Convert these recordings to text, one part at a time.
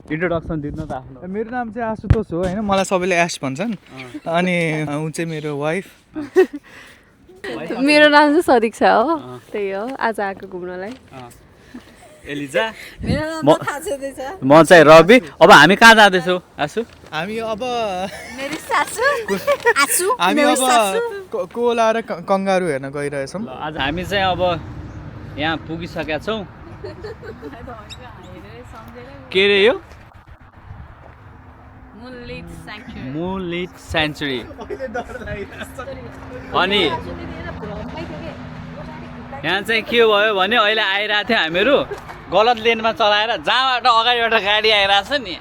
Introduction दिनु त आफ्नो। मेरो नाम चाहिँ आशुतोष हो होइन, मलाई सबैले एस भन्छन्। अनि ऊ चाहिँ मेरो वाइफ। मेरो नाम चाहिँ सदिक्षा हो, त्यही हो आज आएको घुम्नलाई। एलिजा, मेरो नाम त थाहा छँदैछ। म चाहिँ रवि। अब हामी कहाँ जाँदैछौँ आसु? हामी अब मेरो सासु आसु हामी अब कोला र कङ्गारू हेर्न गइरहेछौँ। आज हामी चाहिँ अब यहाँ पुगिसकेका छौँ। के रे यो? मुनलिट स्याङ्चुरी। अनि यहाँ चाहिँ के भयो भने अहिले आइरहेको थियो हामीहरू गलत लेनमा चलाएर, जहाँबाट अगाडिबाट गाडी आइरहेछ नि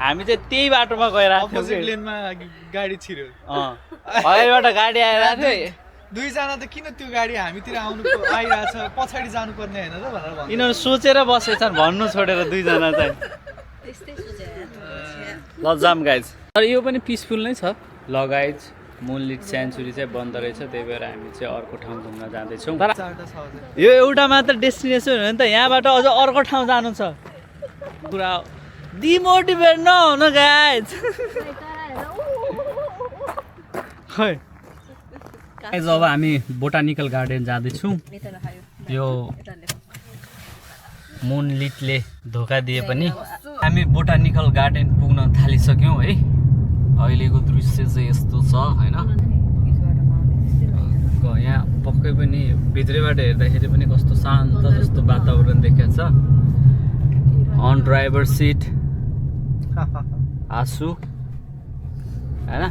हामी चाहिँ त्यही बाटोमा गइरहेको थियौँ। अपोजिट लेनमा गाडी छिर्यो। अगाडिबाट गाडी आइरहेको थियो। दुईजना त किन त्यो गाडी हामीतिर आइरहेछ, पछाडि जानुपर्ने होइन त भनेर भन्नु। यिनीहरू सोचेर बसेछन् भन्नु छोडेर दुईजना चाहिँ। ल जाम गाइज। तर यो पनि पिसफुल नै छ। ल गाइज, मुनलिट स्याङ्चुरी चाहिँ बन्द रहेछ, त्यही भएर हामी चाहिँ अर्को ठाउँ घुम्न जाँदैछौँ। तर यो एउटा मात्र डेस्टिनेसन हो नि त, यहाँबाट अझ अर्को ठाउँ जानु छ। पुरा डिमोटिभेट नहुनु गाइज। खै गाइज अब हामी बोटानिकल गार्डन जाँदैछौँ। यो मुनलिटले धोका दिए पनि हामी बोटानिकल गार्डन पुग्न थालिसक्यौँ है। अहिलेको दृश्य चाहिँ यस्तो छ होइन। यहाँ पक्कै पनि भित्रैबाट हेर्दाखेरि पनि कस्तो शान्त जस्तो वातावरण देखिएको छ। अन ड्राइभर सिट आसु होइन।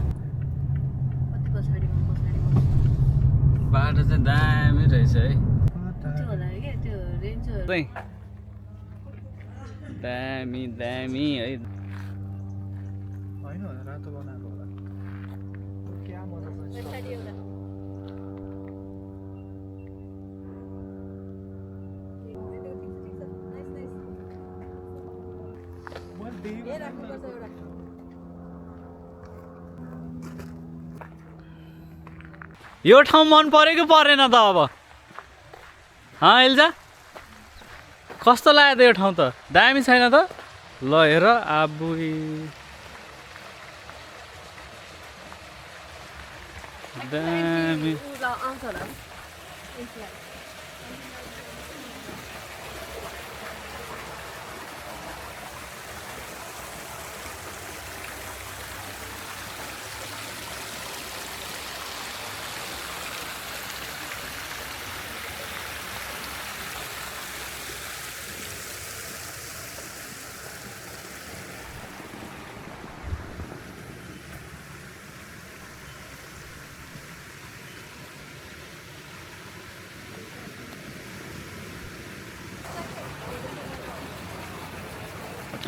बाटो चाहिँ दामी रहेछ है, दामी दामी है। होइन रातो बनाएको होला। क्या मजा छ। यो ठाउँ मन पऱ्यो कि परेन त अब? एल्जा कस्तो लाग्यो त यो ठाउँ त? दामी छैन त? ल हेर आबुई, दामी।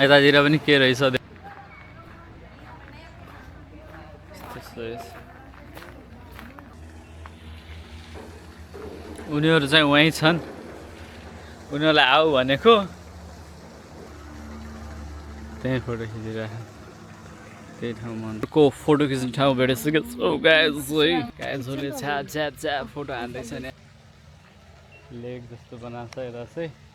यतातिर पनि के रहेछ उनीहरू चाहिँ वहीँ छन्, उनीहरूलाई आऊ भनेको त्यहीँ फोटो खिचिरहेको, त्यही ठाउँमा को फोटो खिच्ने ठाउँ भेटिसक्यो गाइजहरूले छ्याप छ्याप छ्याप फोटो हान्दैछ नि। लेक जस्तो बनाएको छ यता चाहिँ।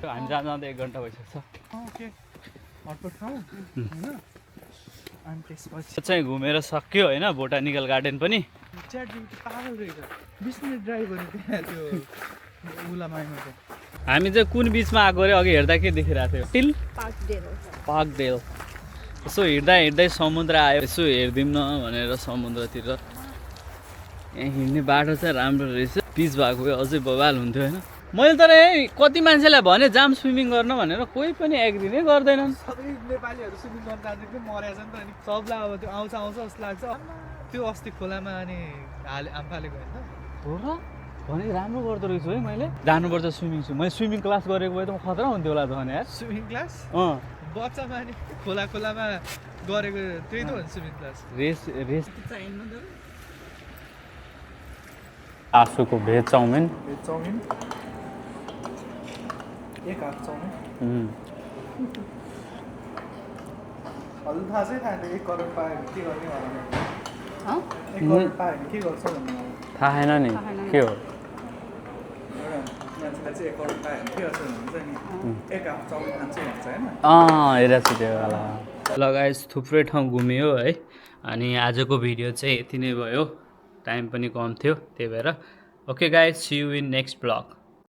हामी जाँदा 1 घन्टा भइसक्छ। चाहिँ घुमेर सक्यो होइन बोटानिकल गार्डन पनि। हामी चाहिँ कुन बिचमा आएको अरे? अघि हेर्दा के देखिरहेको थियो? टिल पार्कडेल। यसो हिँड्दा हिँड्दै समुद्र आयो, यसो हेरिदिउँ न भनेर समुद्रतिर। यहाँ हिँड्ने बाटो चाहिँ राम्रो रहेछ, पिच भएको भए अझै बवाल हुन्थ्यो होइन। मैले तर कति मान्छेलाई भने जाम स्विमिङ गर्न भनेर, कोही पनि एकदिनै गर्दैनन्। सबै नेपालीहरू स्विमिङ गर्न जाँदै मरेछ नि त। अनि सबलाई अब त्यो आउँछ जस्तो लाग्छ। त्यो अस्ति खोलामा अनि आम्फाले गयो नि त। हो र? भने राम्रो गर्दो रहेछु है मैले। जानुपर्छ स्विमिङ। मैले स्विमिङ क्लास गरेको भए त म खतरा हुन्थ्यो होला त भने यार। Swimming class? बच्चामा अनि खोलामा गरेको त्यही त हो स्विमिङ क्लास। रेस आसुको भेज चाउमिन। एक हाफ चाउमिन। हजुर थाहा चाहिँ थाहा 1 करोड पायो के गर्ने होला। 1 करोड पायो भने के गर्छ भन्नु मलाई थाहा छैन नि के हो मान्छेलाई चाहिँ 1 करोड पायो भने के गर्छ भन्नु चाहिँ नि एक हाफ चाउमिन खान्छ भन्छ होइन हेरेको छु त्यो वाला ल गाइस थुप्रै ठाउँ घुम्यो है अनि आजको भिडियो चाहिँ यति नै भयो टाइम पनि कम थियो त्यही भएर okay guys see you in next blog